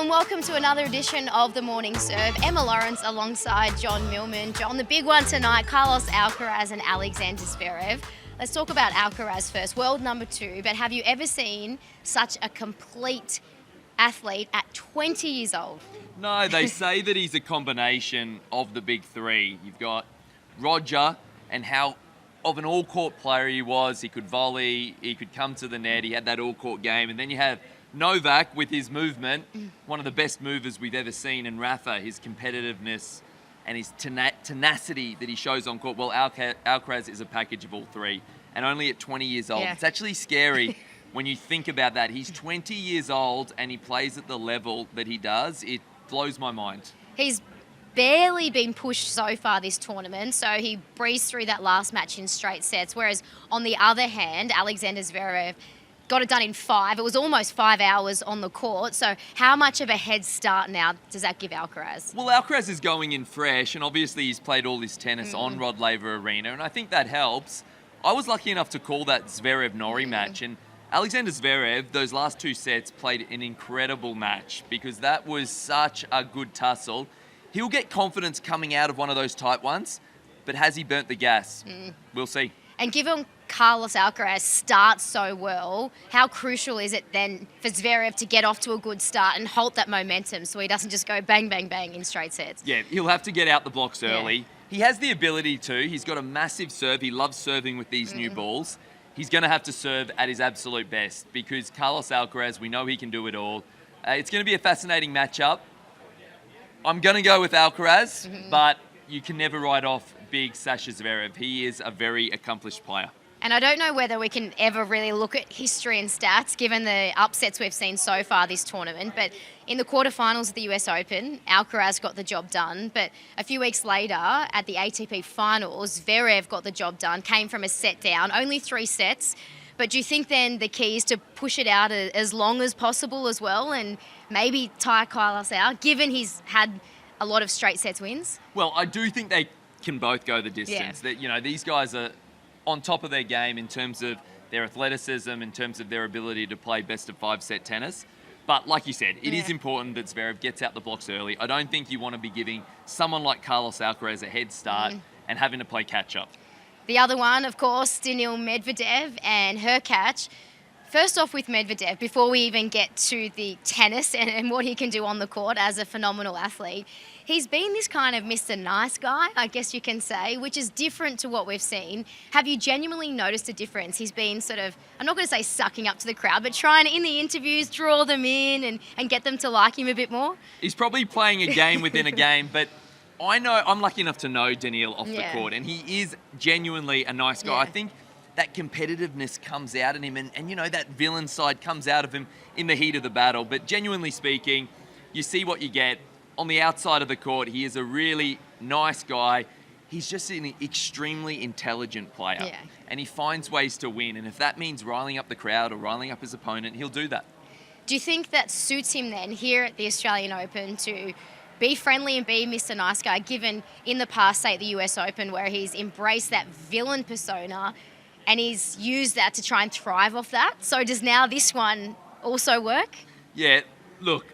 Hello and welcome to another edition of The Morning Serve. Emma Lawrence alongside John Millman. John, the big one tonight, Carlos Alcaraz and Alexander Zverev. Let's talk about Alcaraz first, world number 2. But have you ever seen such a complete athlete at 20 years old? No, they say that he's a combination of the big three. You've got Roger and how of an all-court player he was. He could volley, he could come to the net, he had that all-court game. And then you have Novak with his movement, one of the best movers we've ever seen, and Rafa, his competitiveness and his tenacity that he shows on court. Well, Alcaraz is a package of all three, and only at 20 years old. Yeah. It's actually scary when you think about that. He's 20 years old and he plays at the level that he does. It blows my mind. He's barely been pushed so far this tournament, so he breezed through that last match in straight sets, whereas on the other hand, Alexander Zverev got it done in 5. It was almost 5 hours on the court. So how much of a head start now does that give Alcaraz? Well, Alcaraz is going in fresh, and obviously he's played all his tennis on Rod Laver Arena, and I think that helps. I was lucky enough to call that Zverev-Norrie match, and Alexander Zverev, those last 2 sets, played an incredible match because that was such a good tussle. He'll get confidence coming out of one of those tight ones, but has he burnt the gas? We'll see. And given Carlos Alcaraz starts so well, how crucial is it then for Zverev to get off to a good start and halt that momentum so he doesn't just go bang, bang, bang in straight sets? Yeah, he'll have to get out the blocks early. Yeah. He has the ability to. He's got a massive serve. He loves serving with these new balls. He's going to have to serve at his absolute best because Carlos Alcaraz, we know he can do it all. It's going to be a fascinating matchup. I'm going to go with Alcaraz, but you can never write off big Sasha Zverev. He is a very accomplished player. And I don't know whether we can ever really look at history and stats given the upsets we've seen so far this tournament. But in the quarterfinals of the US Open, Alcaraz got the job done. But a few weeks later at the ATP finals, Zverev got the job done, came from a set down, only 3 sets. But do you think then the key is to push it out as long as possible as well and maybe tire Carlos out, given he's had a lot of straight sets wins? Well, I do think they can both go the distance. Yeah. That, you know, these guys are on top of their game in terms of their athleticism, in terms of their ability to play best of 5 set tennis. But like you said, it is important that Zverev gets out the blocks early. I don't think you want to be giving someone like Carlos Alcaraz a head start and having to play catch up. The other one, of course, Daniil Medvedev and Hurkacz. First off with Medvedev, before we even get to the tennis and what he can do on the court as a phenomenal athlete, he's been this kind of Mr. Nice Guy, I guess you can say, which is different to what we've seen. Have you genuinely noticed a difference? He's been sort of, I'm not going to say sucking up to the crowd, but trying to, in the interviews, draw them in and get them to like him a bit more? He's probably playing a game within a game, but I know, I'm lucky enough to know Daniil off the court, and he is genuinely a nice guy. I think that competitiveness comes out in him and you know, that villain side comes out of him in the heat of the battle. But genuinely speaking, you see what you get. On the outside of the court, he is a really nice guy. He's just an extremely intelligent player. And he finds ways to win. And if that means riling up the crowd or riling up his opponent, he'll do that. Do you think that suits him then here at the Australian Open to be friendly and be Mr. Nice Guy, given in the past, say, at the US Open, where he's embraced that villain persona and he's used that to try and thrive off that? So does now this one also work? Yeah, look,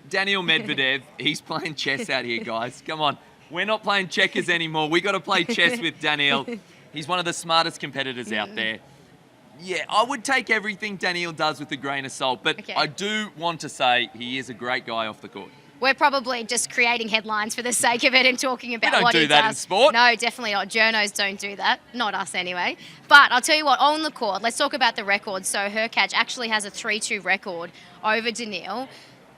Daniil Medvedev, he's playing chess out here, guys. Come on. We're not playing checkers anymore. We got to play chess with Daniil. He's one of the smartest competitors out there. Yeah, I would take everything Daniil does with a grain of salt, but I do want to say he is a great guy off the court. We're probably just creating headlines for the sake of it and talking about what he does. We don't do that in sport. No, definitely not. Journos don't do that. Not us anyway. But I'll tell you what, on the court, let's talk about the record. So Hurkacz actually has a 3-2 record over Daniil.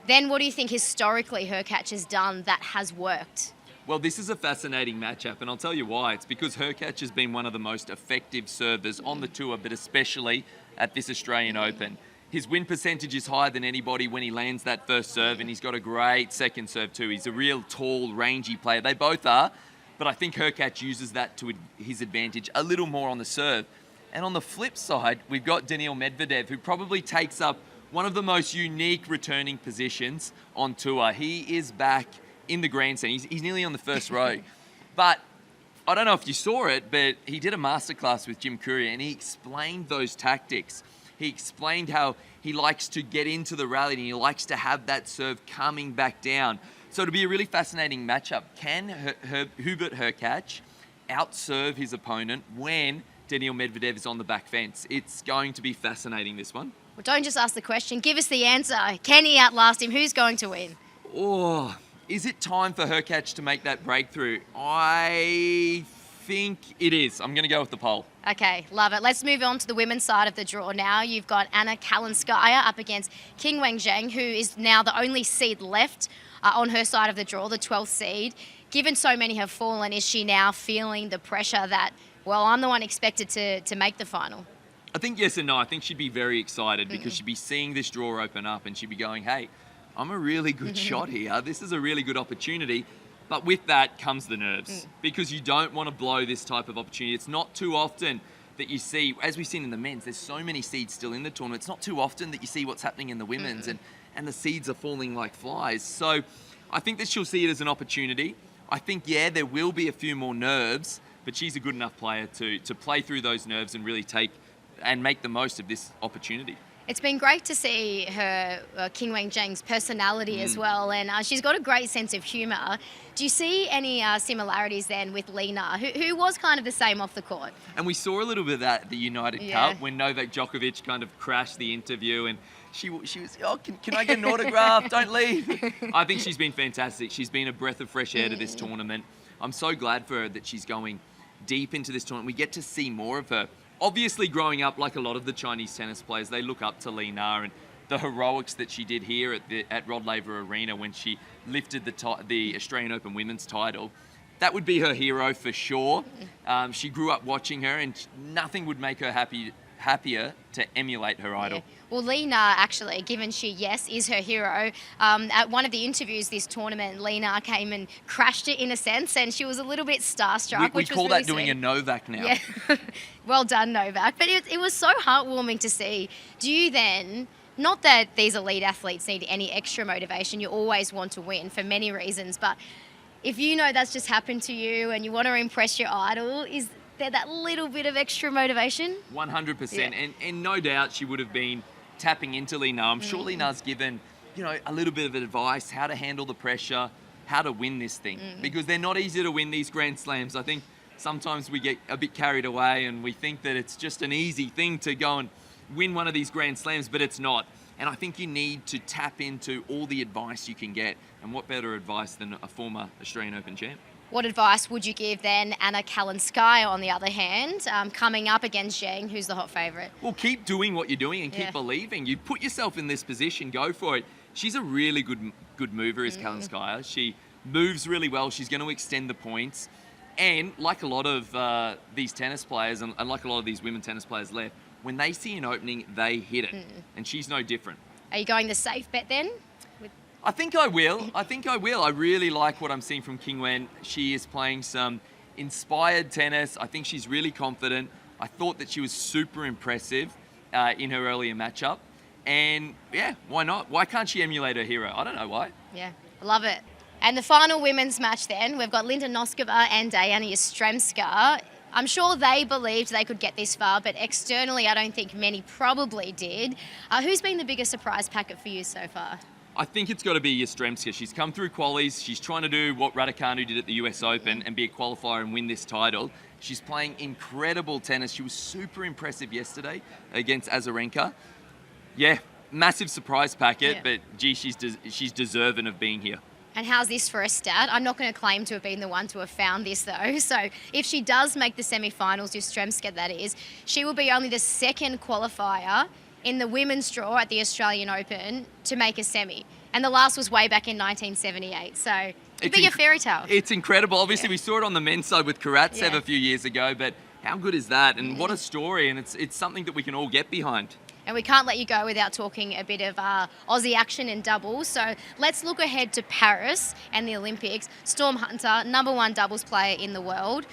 Then what do you think historically Hurkacz has done that has worked? Well, this is a fascinating matchup, and I'll tell you why. It's because Hurkacz has been one of the most effective servers on the tour, but especially at this Australian Open. His win percentage is higher than anybody when he lands that first serve, and he's got a great second serve too. He's a real tall, rangy player. They both are, but I think Hurkacz uses that to his advantage a little more on the serve. And on the flip side, we've got Daniil Medvedev, who probably takes up one of the most unique returning positions on tour. He is back in the grandstand. He's nearly on the first row. But I don't know if you saw it, but he did a masterclass with Jim Courier, and he explained those tactics. He explained how he likes to get into the rally and he likes to have that serve coming back down. So it'll be a really fascinating matchup. Can Hubert Hurkacz outserve his opponent when Daniil Medvedev is on the back fence? It's going to be fascinating, this one. Well, don't just ask the question. Give us the answer. Can he outlast him? Who's going to win? Oh, is it time for Hurkacz to make that breakthrough? I think it is. I'm going to go with the poll. Okay, love it. Let's move on to the women's side of the draw now. You've got Anna Kalinskaya up against Qinwen Zheng, who is now the only seed left on her side of the draw, the 12th seed. Given so many have fallen, is she now feeling the pressure that, well, I'm the one expected to make the final? I think yes and no. I think she'd be very excited because she'd be seeing this draw open up and she'd be going, hey, I'm a really good shot here. This is a really good opportunity. But with that comes the nerves because you don't want to blow this type of opportunity. It's not too often that you see, as we've seen in the men's, there's so many seeds still in the tournament. It's not too often that you see what's happening in the women's and the seeds are falling like flies. So I think that she'll see it as an opportunity. I think, yeah, there will be a few more nerves, but she's a good enough player to play through those nerves and really take and make the most of this opportunity. It's been great to see her, Qinwen Zheng's personality as well, and she's got a great sense of humour. Do you see any similarities then with Lena, who was kind of the same off the court? And we saw a little bit of that at the United Cup when Novak Djokovic kind of crashed the interview and she was, oh, can I get an autograph? Don't leave. I think she's been fantastic. She's been a breath of fresh air to this tournament. I'm so glad for her that she's going deep into this tournament. We get to see more of her. Obviously, growing up, like a lot of the Chinese tennis players, they look up to Lena and the heroics that she did here at Rod Laver Arena when she lifted the Australian Open women's title. That would be her hero for sure. She grew up watching her and nothing would make her happier to emulate her idol. Well, Lena, actually, given she, is her hero, at one of the interviews this tournament, Lena came and crashed it in a sense, and she was a little bit starstruck. We call that doing a Novak now. Yeah. Well done, Novak. But it was so heartwarming to see. Do you then, not that these elite athletes need any extra motivation, you always want to win for many reasons, but if you know that's just happened to you and you want to impress your idol, is there that little bit of extra motivation? 100%. And no doubt she would have been tapping into Lena. I'm sure Lena's given, a little bit of advice, how to handle the pressure, how to win this thing. Because they're not easy to win, these Grand Slams. I think sometimes we get a bit carried away and we think that it's just an easy thing to go and win one of these Grand Slams, but it's not. And I think you need to tap into all the advice you can get. And what better advice than a former Australian Open champ? What advice would you give then Anna Kalinskaya, on the other hand, coming up against Zheng, who's the hot favourite? Well, keep doing what you're doing and keep believing. You put yourself in this position, go for it. She's a really good mover, is Kalinskaya. She moves really well. She's going to extend the points. And like a lot of these tennis players and like a lot of these women tennis players left, when they see an opening, they hit it. And she's no different. Are you going the safe bet then? I think I will. I really like what I'm seeing from Qinwen. She is playing some inspired tennis. I think she's really confident. I thought that she was super impressive in her earlier matchup. And why not? Why can't she emulate her hero? I don't know why. Yeah, I love it. And the final women's match then, we've got Linda Noskova and Dayana Yastremska. I'm sure they believed they could get this far, but externally I don't think many probably did. Who's been the biggest surprise packet for you so far? I think it's got to be Yastremska. She's come through qualies. She's trying to do what Raducanu did at the US Open and be a qualifier and win this title. She's playing incredible tennis. She was super impressive yesterday against Azarenka. Yeah, massive surprise packet, but gee, she's deserving of being here. And how's this for a stat? I'm not going to claim to have been the one to have found this though. So if she does make the semi-finals, Yastremska that is, she will be only the second qualifier in the women's draw at the Australian Open to make a semi. And the last was way back in 1978. So it'd be a fairy tale. It's incredible. Obviously, we saw it on the men's side with Karatsev a few years ago, but how good is that? And what a story. And it's something that we can all get behind. And we can't let you go without talking a bit of Aussie action in doubles. So let's look ahead to Paris and the Olympics. Storm Hunter, #1 doubles player in the world.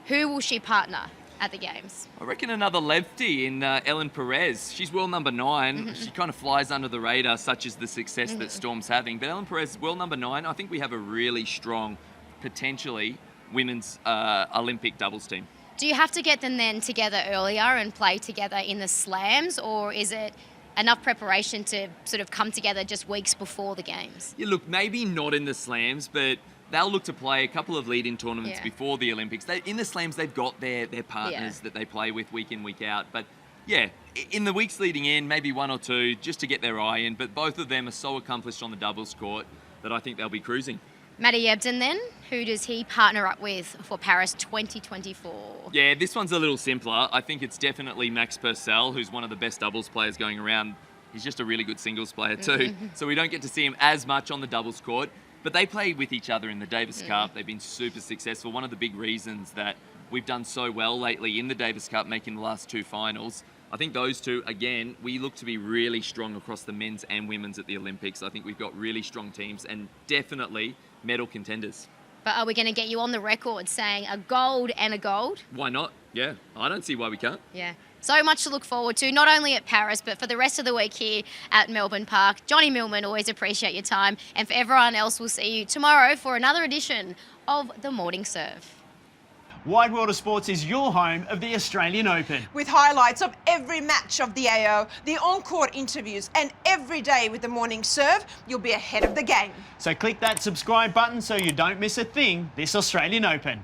Who will she partner at the Games? I reckon another lefty in Ellen Perez. She's world #9. She kind of flies under the radar, such as the success that Storm's having. But Ellen Perez is world #9. I think we have a really strong, potentially, women's Olympic doubles team. Do you have to get them then together earlier and play together in the slams, or is it enough preparation to sort of come together just weeks before the games? Yeah, look, maybe not in the slams, but they'll look to play a couple of lead-in tournaments before the Olympics. In the slams, they've got their partners that they play with week in, week out. But yeah, in the weeks leading in, maybe one or two just to get their eye in. But both of them are so accomplished on the doubles court that I think they'll be cruising. Matty Ebden then, who does he partner up with for Paris 2024? Yeah, this one's a little simpler. I think it's definitely Max Purcell, who's one of the best doubles players going around. He's just a really good singles player too, so we don't get to see him as much on the doubles court. But they play with each other in the Davis Cup. They've been super successful. One of the big reasons that we've done so well lately in the Davis Cup, making the last two finals, I think those two, again, we look to be really strong across the men's and women's at the Olympics. I think we've got really strong teams and definitely medal contenders. But are we going to get you on the record saying a gold and a gold? Why not? Yeah, I don't see why we can't. Yeah. So much to look forward to, not only at Paris, but for the rest of the week here at Melbourne Park. Johnny Millman, always appreciate your time. And for everyone else, we'll see you tomorrow for another edition of The Morning Serve. Wide World of Sports is your home of the Australian Open. With highlights of every match of the AO, the on-court interviews, and every day with the Morning Serve, you'll be ahead of the game. So click that subscribe button so you don't miss a thing this Australian Open.